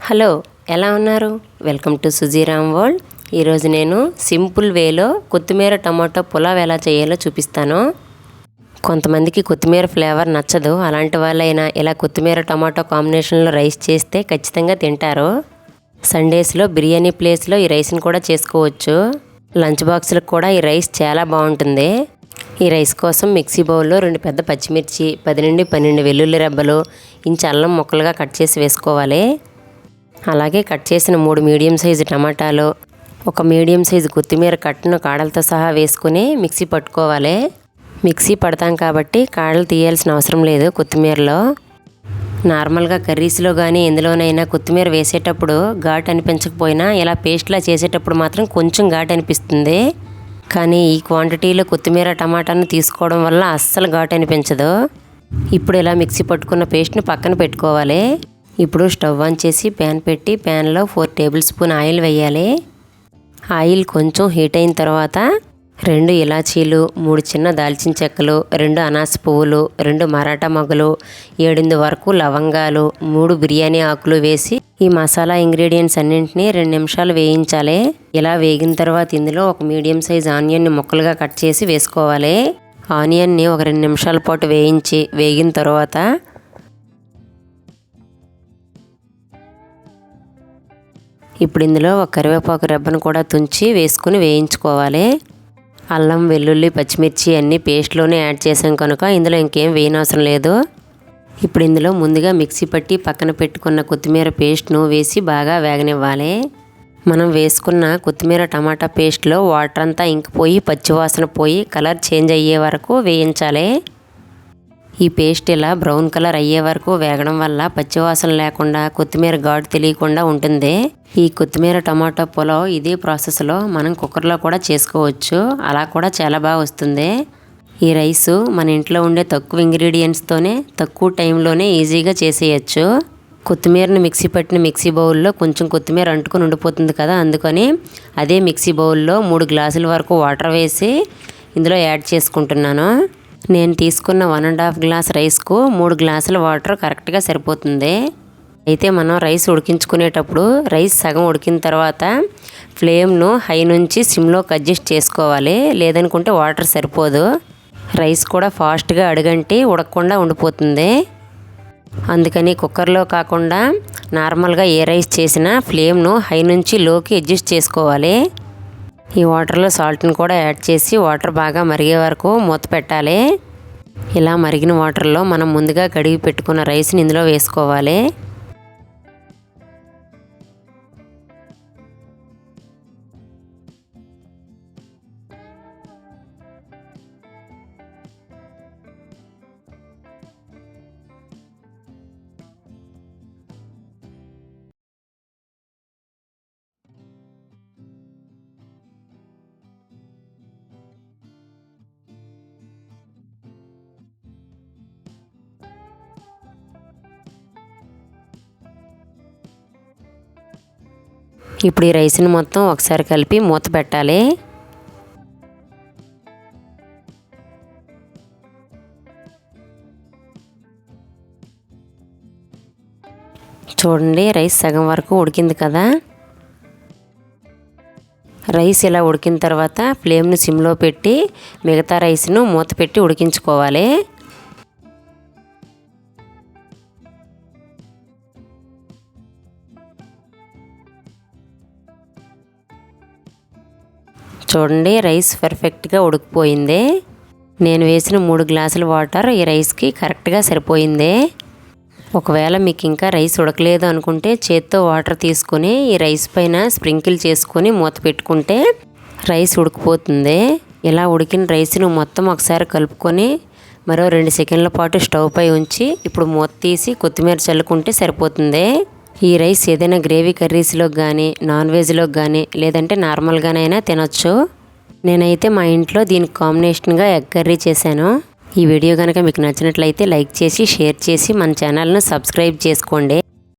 Hello, ఎలా ఉన్నారు? Welcome to Sujiram world. ఈరోజు నేను సింపుల్ వేలో కొత్తిమీర టమాటో పులావ్ ఎలా చేయాలో చూపిస్తాను. కొంతమందికి కొత్తిమీర ఫ్లేవర్ నచ్చదు. అలాంటి వాళ్ళైనా ఇలా కొత్తిమీర టమాటో కాంబినేషన్లో రైస్ చేస్తే ఖచ్చితంగా తింటారు. సండేస్లో బిర్యానీ ప్లేస్లో ఈ రైస్ని కూడా చేసుకోవచ్చు. లంచ్ బాక్స్లకు కూడా ఈ రైస్ చాలా బాగుంటుంది. ఈ రైస్ కోసం మిక్సీ బౌల్లో 2 పెద్ద పచ్చిమిర్చి, 10 నుండి 12 వెల్లుల్లి రెబ్బలు, ఇంచు అల్లం ముక్కలుగా కట్ చేసి వేసుకోవాలి. అలాగే కట్ చేసిన 3 మీడియం సైజు టమాటాలు, ఒక మీడియం సైజు కొత్తిమీర కట్టును కాడలతో సహా వేసుకుని మిక్సీ పట్టుకోవాలి. మిక్సీ పడతాం కాబట్టి కాడలు తీయాల్సిన అవసరం లేదు. కొత్తిమీరలో నార్మల్గా కర్రీస్లో కానీ ఎందులోనైనా కొత్తిమీర వేసేటప్పుడు ఘాటు అనిపించకపోయినా ఇలా పేస్ట్లా చేసేటప్పుడు మాత్రం కొంచెం ఘాటు అనిపిస్తుంది. కానీ ఈ క్వాంటిటీలో కొత్తిమీర టమాటాను తీసుకోవడం వల్ల అస్సలు ఘాటు అనిపించదు. ఇప్పుడు ఇలా మిక్సీ పట్టుకున్న పేస్ట్ని పక్కన పెట్టుకోవాలి. ఇప్పుడు స్టవ్ ఆన్ చేసి ప్యాన్ పెట్టి ప్యాన్లో 4 టేబుల్ స్పూన్ ఆయిల్ వేయాలి. ఆయిల్ కొంచెం హీట్ అయిన తర్వాత 2 ఇలాచీలు, 3 చిన్న దాల్చిన చెక్కలు, 2 అనాస పువ్వులు, 2 మరాఠా మొగ్గలు, 7 వరకు లవంగాలు, 3 బిర్యానీ ఆకులు వేసి ఈ మసాలా ఇంగ్రీడియంట్స్ అన్నింటినీ 2 నిమిషాలు వేయించాలి. ఇలా వేగిన తర్వాత ఇందులో ఒక మీడియం సైజ్ ఆనియన్ని ముక్కలుగా కట్ చేసి వేసుకోవాలి. ఆనియన్ని ఒక 2 నిమిషాల పాటు వేగిన తర్వాత ఇప్పుడు ఇందులో ఒక కరివేపాకు రెబ్బను కూడా తుంచి వేసుకుని వేయించుకోవాలి. అల్లం, వెల్లుల్లి, పచ్చిమిర్చి అన్నీ పేస్ట్లోనే యాడ్ చేసాం కనుక ఇందులో ఇంకేం వేయనవసరం లేదు. ఇప్పుడు ఇందులో ముందుగా మిక్సీ పట్టి పక్కన పెట్టుకున్న కొత్తిమీర పేస్ట్ను వేసి బాగా వేగనివ్వాలి. మనం వేసుకున్న కొత్తిమీర టమాటా పేస్ట్లో వాటర్ అంతా ఇంకిపోయి పచ్చివాసన పోయి కలర్ చేంజ్ అయ్యే వరకు వేయించాలి. ఈ పేస్ట్ ఇలా బ్రౌన్ కలర్ అయ్యే వరకు వేగడం వల్ల పచ్చివాసన లేకుండా కొత్తిమీర ఘాటు తెలియకుండా ఉంటుంది. ఈ కొత్తిమీర టమాటో పులావ్ ఇదే ప్రాసెస్లో మనం కుక్కర్లో కూడా చేసుకోవచ్చు. అలా కూడా చాలా బాగా వస్తుంది. ఈ రైసు మన ఇంట్లో ఉండే తక్కువ ఇంగ్రీడియంట్స్తోనే తక్కువ టైంలోనే ఈజీగా చేసేయచ్చు. కొత్తిమీరని మిక్సీ పట్టిన మిక్సీ బౌల్లో కొంచెం కొత్తిమీర అంటుకొని ఉండిపోతుంది కదా, అందుకని అదే మిక్సీ బౌల్లో 3 గ్లాసుల వరకు వాటర్ వేసి ఇందులో యాడ్ చేసుకుంటున్నాను. నేను తీసుకున్న 1.5 గ్లాస్ రైస్కు 3 గ్లాసుల వాటర్ కరెక్ట్గా సరిపోతుంది. అయితే మనం రైస్ ఉడికించుకునేటప్పుడు రైస్ సగం ఉడికిన తర్వాత ఫ్లేమ్ను హై నుంచి సిమ్లోకి అడ్జస్ట్ చేసుకోవాలి. లేదనుకుంటే వాటర్ సరిపోదు. రైస్ కూడా ఫాస్ట్గా అడుగంటి ఉడకకుండా ఉండిపోతుంది. అందుకని కుక్కర్లో కాకుండా నార్మల్గా ఏ రైస్ చేసినా ఫ్లేమ్ను హై నుంచి లోకి అడ్జస్ట్ చేసుకోవాలి. ఈ వాటర్లో సాల్ట్ని కూడా యాడ్ చేసి వాటర్ బాగా మరిగే వరకు మూత పెట్టాలి. ఇలా మరిగిన వాటర్లో మనం ముందుగా కడిగి పెట్టుకున్న రైస్ని ఇందులో వేసుకోవాలి. ఇప్పుడు ఈ రైస్ని మొత్తం ఒకసారి కలిపి మూత పెట్టాలి. చూడండి, రైస్ సగం వరకు ఉడికింది కదా. రైస్ ఇలా ఉడికిన తర్వాత ఫ్లేమ్ను సిమ్లో పెట్టి మిగతా రైస్ను మూత పెట్టి ఉడికించుకోవాలి. చూడండి, రైస్ పర్ఫెక్ట్గా ఉడికిపోయింది. నేను వేసిన 3 గ్లాసుల వాటర్ ఈ రైస్కి కరెక్ట్గా సరిపోయింది. ఒకవేళ మీకు ఇంకా రైస్ ఉడకలేదు అనుకుంటే చేత్తో వాటర్ తీసుకొని ఈ రైస్ పైన స్ప్రింకిల్ చేసుకొని మూత పెట్టుకుంటే రైస్ ఉడికిపోతుంది. ఇలా ఉడికిన రైస్ను మొత్తం ఒకసారి కలుపుకొని మరో 2 సెకండ్ల పాటు స్టవ్ పై ఉంచి ఇప్పుడు మూత తీసి కొత్తిమీర చల్లుకుంటే సరిపోతుంది. ఈ రైస్ ఏదైనా గ్రేవీ కర్రీస్లోకి కానీ, నాన్ వెజ్లోకి కానీ, లేదంటే నార్మల్గానైనా తినొచ్చు. నేనైతే మా ఇంట్లో దీనికి కాంబినేషన్గా ఎగ్ కర్రీ చేశాను. ఈ వీడియో కనుక మీకు నచ్చినట్లయితే లైక్ చేసి షేర్ చేసి మన ఛానల్ను సబ్స్క్రైబ్ చేసుకోండి.